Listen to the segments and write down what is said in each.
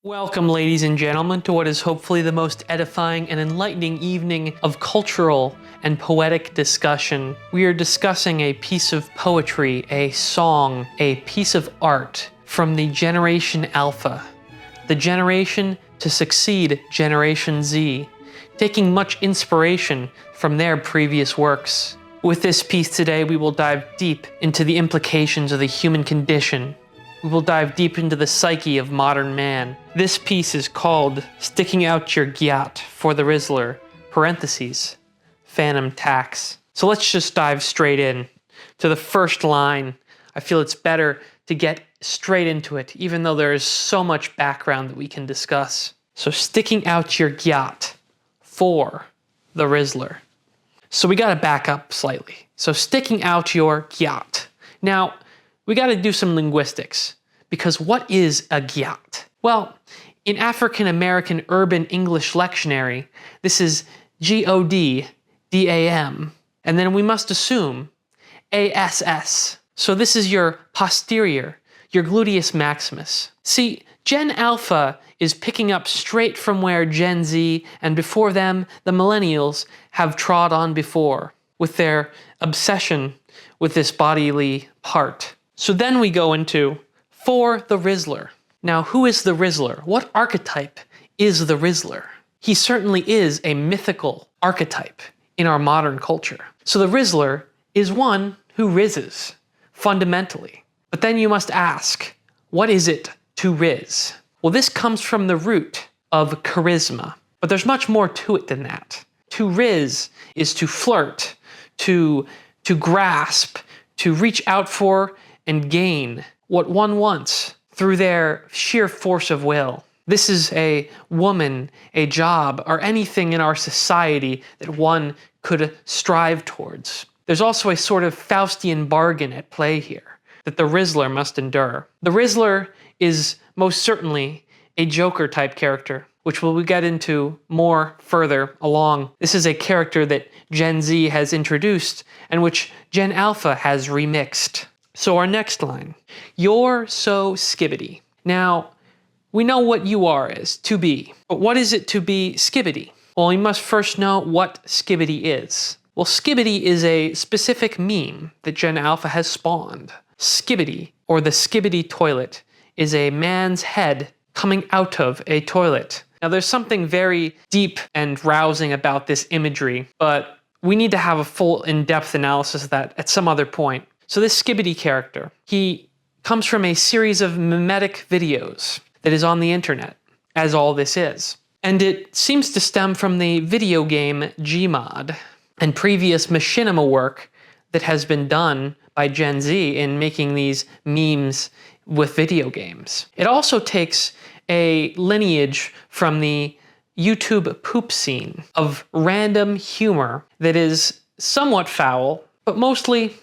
Welcome, ladies and gentlemen, to what is hopefully the most edifying and enlightening evening of cultural and poetic discussion. We are discussing a piece of poetry, a song, a piece of art from the Generation Alpha, the generation to succeed Generation Z, taking much inspiration from their previous works. With this piece today, we will dive deep into the implications of the human condition. We will dive deep into the psyche of modern man. This piece is called Sticking Out Your Gyat for the Rizzler, parentheses, Fanum tax. So let's just dive straight in to the first line. I feel it's better to get straight into it, even though there is so much background that we can discuss. So sticking out your gyat for the Rizzler. So we gotta back up slightly. So sticking out your gyat. Now, we got to do some linguistics, because what is a gyat? Well, in African American Urban English Lectionary, this is G-O-D-D-A-M, and then we must assume A-S-S. So this is your posterior, your gluteus maximus. See, Gen Alpha is picking up straight from where Gen Z and before them, the millennials, have trod on before, with their obsession with this bodily part. So then we go into for the Rizzler. Now, who is the Rizzler? What archetype is the Rizzler? He certainly is a mythical archetype in our modern culture. So the Rizzler is one who rizzes, fundamentally. But then you must ask, what is it to rizz? Well, this comes from the root of charisma, but there's much more to it than that. To rizz is to flirt, to grasp, to reach out for and gain what one wants through their sheer force of will. This is a woman, a job, or anything in our society that one could strive towards. There's also a sort of Faustian bargain at play here that the Rizzler must endure. The Rizzler is most certainly a Joker type character, which we'll get into more further along. This is a character that Gen Z has introduced and which Gen Alpha has remixed. So our next line, you're so skibbity. Now, we know what you are as, to be. But what is it to be skibbity? Well, we must first know what skibbity is. Well, skibbity is a specific meme that Gen Alpha has spawned. Skibbity, or the skibbity toilet, is a man's head coming out of a toilet. Now, there's something very deep and rousing about this imagery, but we need to have a full in-depth analysis of that at some other point. So this skibbity character, he comes from a series of mimetic videos that is on the internet, as all this is. And it seems to stem from the video game Gmod and previous machinima work that has been done by Gen Z in making these memes with video games. It also takes a lineage from the YouTube poop scene of random humor that is somewhat foul, but mostly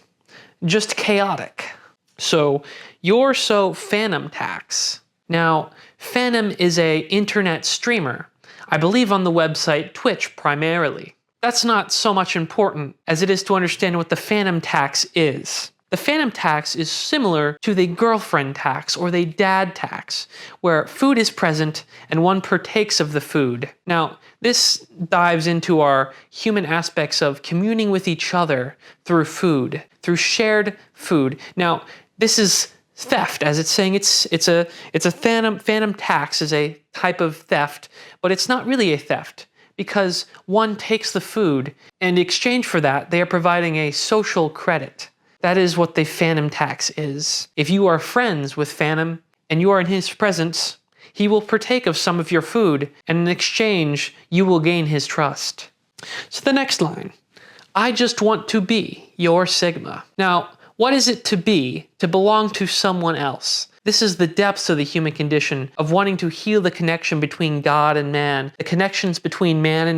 just chaotic. So you're so Fanum tax. Now, Fanum is a internet streamer, I believe on the website Twitch primarily. That's not so much important as it is to understand what the Fanum tax is. The Fanum tax is similar to the girlfriend tax or the dad tax, where food is present and one partakes of the food. Now, this dives into our human aspects of communing with each other through food, through shared food. Now, this is theft, as it's saying it's a Fanum tax is a type of theft, but it's not really a theft because one takes the food and in exchange for that, they are providing a social credit. That is what the Fanum tax is. If you are friends with Fanum and you are in his presence, he will partake of some of your food, and in exchange, you will gain his trust. So the next line, I just want to be your Sigma. Now, what is it to be, to belong to someone else? This is the depths of the human condition of wanting to heal the connection between God and man, the connections between man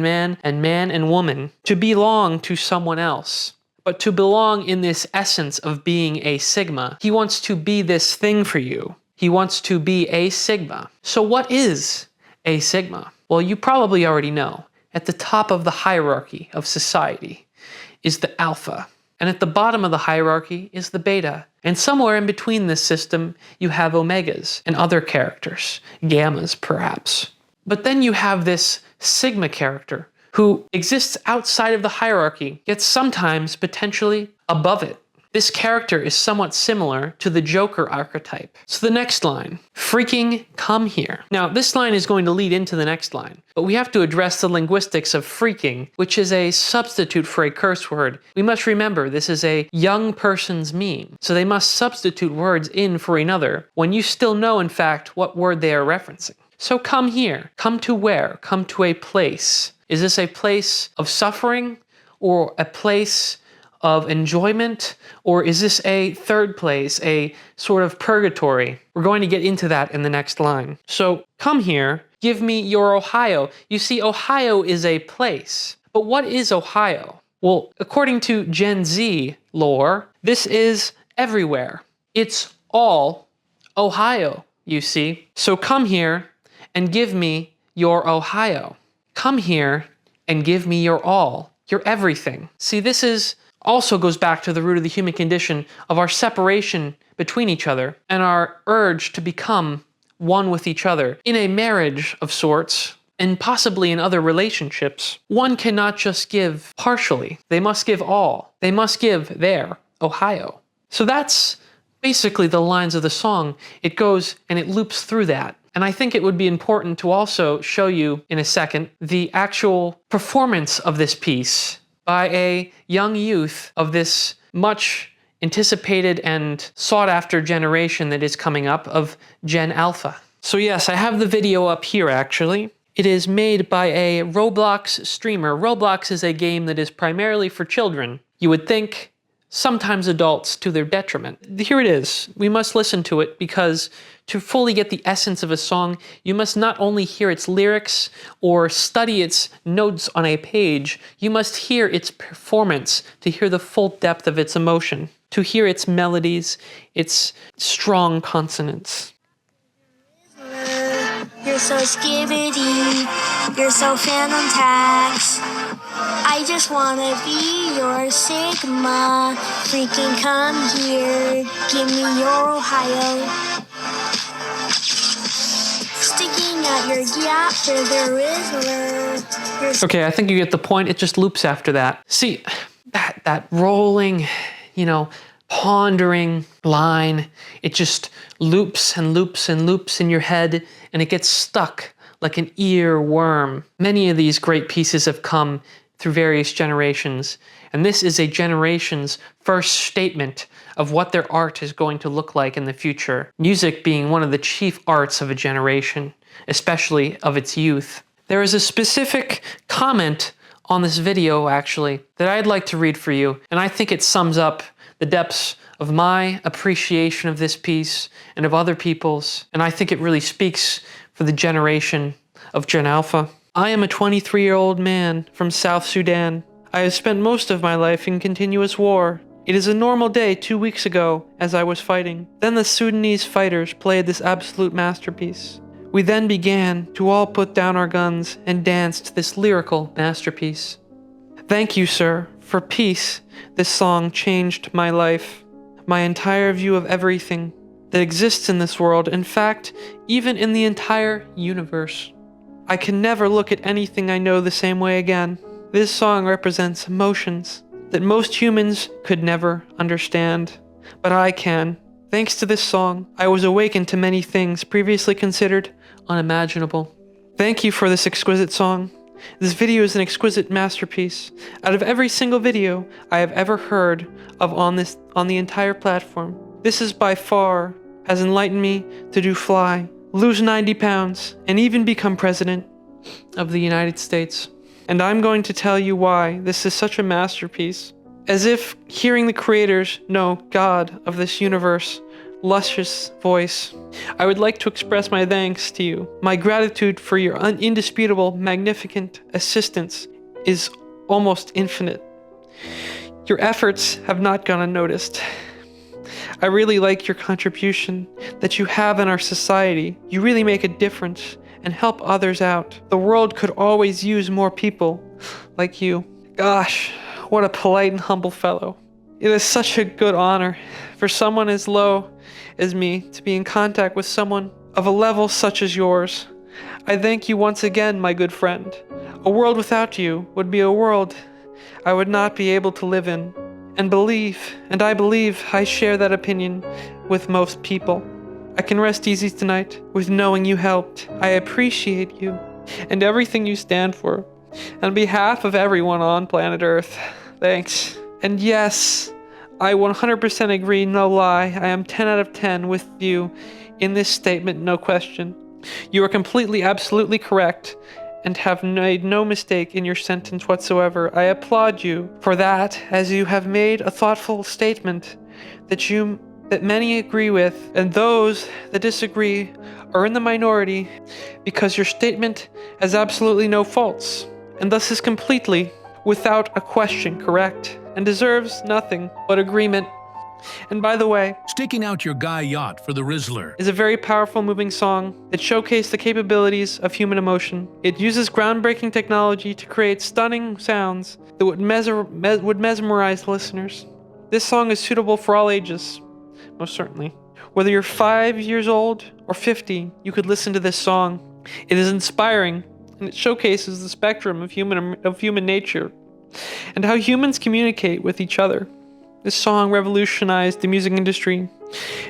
and woman, to belong to someone else. But to belong in this essence of being a Sigma, he wants to be this thing for you. He wants to be a Sigma. So what is a Sigma? Well, you probably already know. At the top of the hierarchy of society is the Alpha. And at the bottom of the hierarchy is the beta. And somewhere in between this system, you have omegas and other characters, gammas perhaps. But then you have this sigma character who exists outside of the hierarchy, yet sometimes potentially above it. This character is somewhat similar to the Joker archetype. So the next line, freaking come here. Now this line is going to lead into the next line, but we have to address the linguistics of freaking, which is a substitute for a curse word. We must remember this is a young person's meme, so they must substitute words in for another when you still know in fact what word they are referencing. So come here, come to where? Come to a place. Is this a place of suffering or a place of enjoyment, or is this a third place, a sort of purgatory? We're going to get into that in the next line. So come here, give me your Ohio. You see, Ohio is a place, but what is Ohio? Well, according to Gen Z lore, this is everywhere. It's all Ohio, you see. So come here and give me your Ohio. Come here and give me your all, your everything. See, this is also goes back to the root of the human condition of our separation between each other and our urge to become one with each other. In a marriage of sorts, and possibly in other relationships, one cannot just give partially. They must give all. They must give their Ohio. So that's basically the lines of the song. It goes and it loops through that. And I think it would be important to also show you in a second the actual performance of this piece by a young youth of this much anticipated and sought after generation that is coming up of Gen Alpha. So yes, I have the video up here actually. It is made by a Roblox streamer. Roblox is a game that is primarily for children. You would think sometimes adults to their detriment. Here it is. We must listen to it because to fully get the essence of a song, you must not only hear its lyrics or study its notes on a page, you must hear its performance to hear the full depth of its emotion, to hear its melodies, its strong consonants. You're so skibbity, you're so Fanum tax. I just wanna be your Sigma. Freaking come here, give me your Ohio. Sticking out your Gyat for the Rizzler. Okay, I think you get the point. It just loops after that. See, that rolling, pondering line, it just loops and loops and loops in your head, and it gets stuck like an earworm. Many of these great pieces have come through various generations, and this is a generation's first statement of what their art is going to look like in the future. Music being one of the chief arts of a generation, especially of its youth. There is a specific comment on this video, actually, that I'd like to read for you, and I think it sums up the depths of my appreciation of this piece and of other people's, and I think it really speaks for the generation of Gen Alpha. I am a 23-year-old man from South Sudan. I have spent most of my life in continuous war. It is a normal day 2 weeks ago as I was fighting. Then the Sudanese fighters played this absolute masterpiece. We then began to all put down our guns and danced this lyrical masterpiece. Thank you, sir, for peace. This song changed my life, my entire view of everything that exists in this world, in fact, even in the entire universe. I can never look at anything I know the same way again. This song represents emotions that most humans could never understand, but I can. Thanks to this song, I was awakened to many things previously considered unimaginable. Thank you for this exquisite song. This video is an exquisite masterpiece. Out of every single video I have ever heard of on the entire platform, this is by far has enlightened me to do fly, lose 90 pounds, and even become president of the United States. And I'm going to tell you why this is such a masterpiece. As if hearing the creators, no, God of this universe, luscious voice, I would like to express my thanks to you. My gratitude for your indisputable, magnificent assistance is almost infinite. Your efforts have not gone unnoticed. I really like your contribution that you have in our society. You really make a difference and help others out. The world could always use more people like you. Gosh, what a polite and humble fellow. It is such a good honor for someone as low as me to be in contact with someone of a level such as yours. I thank you once again, my good friend. A world without you would be a world I would not be able to live in. And I believe I share that opinion with most people. I can rest easy tonight with knowing you helped. I appreciate you and everything you stand for. On behalf of everyone on planet Earth, thanks. And yes, I 100% agree, no lie. I am 10 out of 10 with you in this statement, no question. You are completely, absolutely correct and have made no mistake in your sentence whatsoever. I applaud you for that, as you have made a thoughtful statement that many agree with, and those that disagree are in the minority because your statement has absolutely no faults, and thus is completely, without a question, correct, and deserves nothing but agreement. And by the way, Sticking Out Your Gyat for the Rizzler is a very powerful, moving song that showcased the capabilities of human emotion. It uses groundbreaking technology to create stunning sounds that would mesmerize listeners. This song is suitable for all ages, most certainly. Whether you're 5 years old or 50, you could listen to this song. It is inspiring, and it showcases the spectrum of human nature and how humans communicate with each other. This song revolutionized the music industry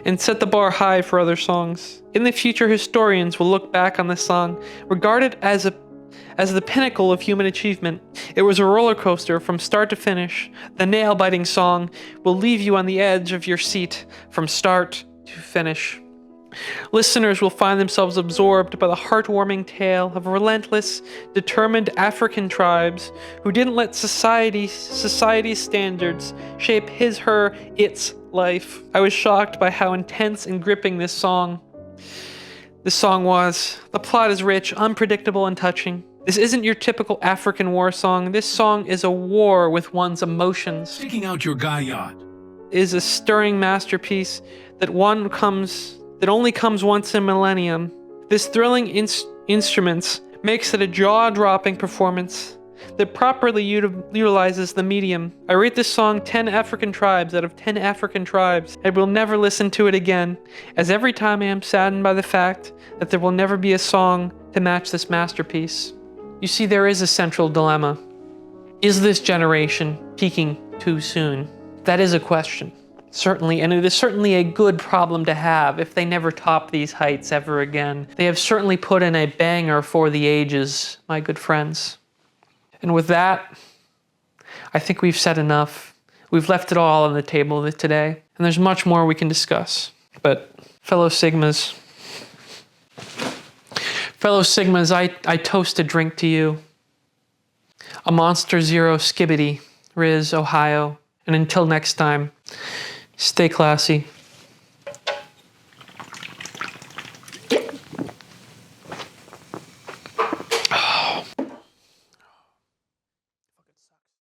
and set the bar high for other songs. In the future, historians will look back on this song, regarded as the pinnacle of human achievement. It was a roller coaster from start to finish. The nail-biting song will leave you on the edge of your seat from start to finish. Listeners will find themselves absorbed by the heartwarming tale of relentless, determined African tribes who didn't let society's standards shape his, her, its life. I was shocked by how intense and gripping this song was. The plot is rich, unpredictable, and touching. This isn't your typical African war song. This song is a war with one's emotions. Sticking Out Your Gyat It is a stirring masterpiece that only comes once in a millennium. This thrilling instruments makes it a jaw-dropping performance that properly utilizes the medium. I rate this song 10 African tribes out of 10 African tribes. I will never listen to it again, as every time I am saddened by the fact that there will never be a song to match this masterpiece. You see, there is a central dilemma. Is this generation peaking too soon? That is a question. Certainly, and it is certainly a good problem to have if they never top these heights ever again. They have certainly put in a banger for the ages, my good friends. And with that, I think we've said enough. We've left it all on the table today, and there's much more we can discuss. But fellow Sigmas, I toast a drink to you. A Monster Zero Skibbity, Riz, Ohio. And until next time, stay classy.